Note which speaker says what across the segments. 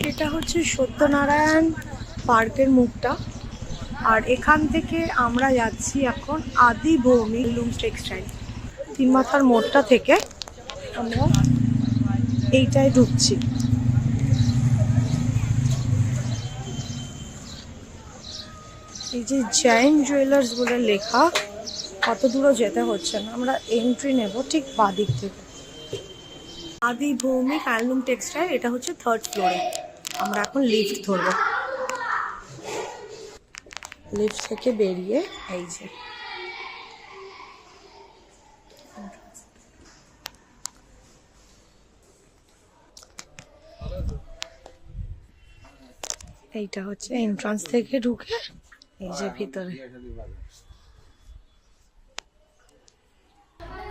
Speaker 1: এটা হচ্ছে সত্যনারায়ণ পার্কের মুখটা, আর এখান থেকে আমরা যাচ্ছি এখন আদি ভৌমিক লুমস টেক্সটাইল। তিন মাথার মোড়টা থেকে আমরা এইটায় ঢুকছি। এই যে জৈন জুয়েলার্স বলে লেখা, কত দূরও যেতে হচ্ছে না, আমরা এন্ট্রি নেব ঠিক বাদিক থেকে। আদি ভৌমিক হ্যান্ডলুম টেক্সটাইল, এটা হচ্ছে 3rd ফ্লোরে। আমরা এখন লিফট ধরবো। লিফট থেকে বেরিয়ে এই যে এইটা হচ্ছে এন্ট্রান্স থেকে ঢুকে এই যে ভিতরে।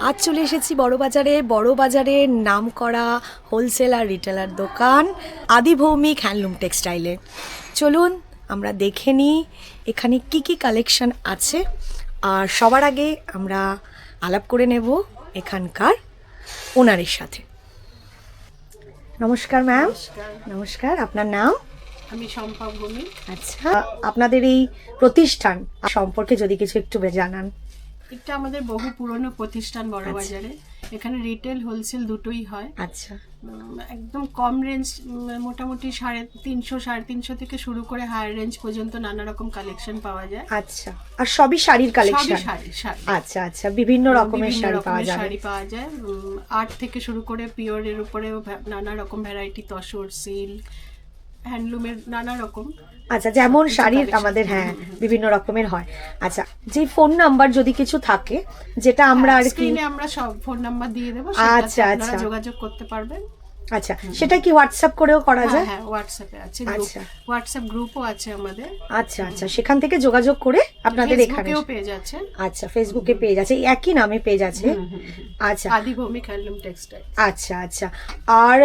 Speaker 1: আজ চলে এসেছি বড়বাজারে। বড়বাজারের নাম করা হোলসেল আর রিটেলার দোকান আদি ভৌমিক হ্যান্ডলুম টেক্সটাইলে। চলুন আমরা দেখে নিই এখানে কি কি কালেকশন আছে, আর সবার আগে আমরা আলাপ করে নেব এখানকার ওনারের সাথে। নমস্কার ম্যাম। নমস্কার, আপনার নাম?
Speaker 2: আমি শম্পা ভৌমিক।
Speaker 1: আচ্ছা, আপনাদের এই প্রতিষ্ঠান সম্পর্কে যদি কিছু একটু জানান।
Speaker 2: এটা আমাদের বহু পুরনো প্রতিষ্ঠান বড়বাজারে। এখানে রিটেল হোলসেল দুটোই হয়।
Speaker 1: আচ্ছা,
Speaker 2: একদম কম রেঞ্জ, মোটামুটি 350 থেকে শুরু করে হায়ার রেঞ্জ পর্যন্ত নানা রকম কালেকশন পাওয়া যায়।
Speaker 1: আচ্ছা, আর সবই শাড়ির কালেকশন?
Speaker 2: শাড়ি।
Speaker 1: আচ্ছা আচ্ছা, বিভিন্ন রকমের শাড়ি পাওয়া যায়।
Speaker 2: শাড়ি পাওয়া যায়, আর্ট থেকে শুরু করে পিওরের উপরেও নানা রকম ভ্যারাইটি, তসর, সিল্ক, হ্যান্ডলুমের নানা রকম।
Speaker 1: আচ্ছা, যেমন শাড়ির আমাদের হ্যাঁ বিভিন্ন রকমের হয়। আচ্ছা, যে ফোন নাম্বার যদি কিছু থাকে যেটা আমরা আর কি
Speaker 2: স্ক্রিনে আমরা সব ফোন নাম্বার দিয়ে দেব,
Speaker 1: আচ্ছা
Speaker 2: আপনারা যোগাযোগ করতে পারবেন।
Speaker 1: আচ্ছা, সেটা কি হোয়াটসঅ্যাপ করেও করা যায়?
Speaker 2: হ্যাঁ, হোয়াটসঅ্যাপে আছে।
Speaker 1: আচ্ছা,
Speaker 2: হোয়াটসঅ্যাপ গ্রুপও আছে আমাদের।
Speaker 1: আচ্ছা আচ্ছা, সেখান থেকে যোগাযোগ করে আপনাদের এখানে
Speaker 2: পেজ আছে।
Speaker 1: আচ্ছা, ফেসবুকে পেজ আছে, একই নামে পেজ আছে। আচ্ছা,
Speaker 2: আদি ভৌমিক হ্যান্ডলুম টেক্সটাইল।
Speaker 1: আচ্ছা আচ্ছা, আর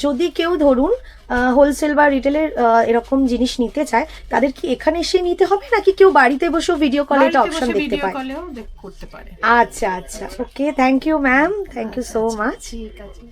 Speaker 1: যদি কেউ ধরুন হোলসেল বা রিটেলের এরকম জিনিস নিতে চায়, তাদের কি এখানে এসে নিতে হবে নাকি কেউ বাড়িতে বসেও ভিডিও কলে এটা অপশন দেখতে পায়?
Speaker 2: ভিডিও কলেও করতে পারে।
Speaker 1: আচ্ছা আচ্ছা, okay, thank you ma'am, thank you so much.
Speaker 2: ঠিক আছে।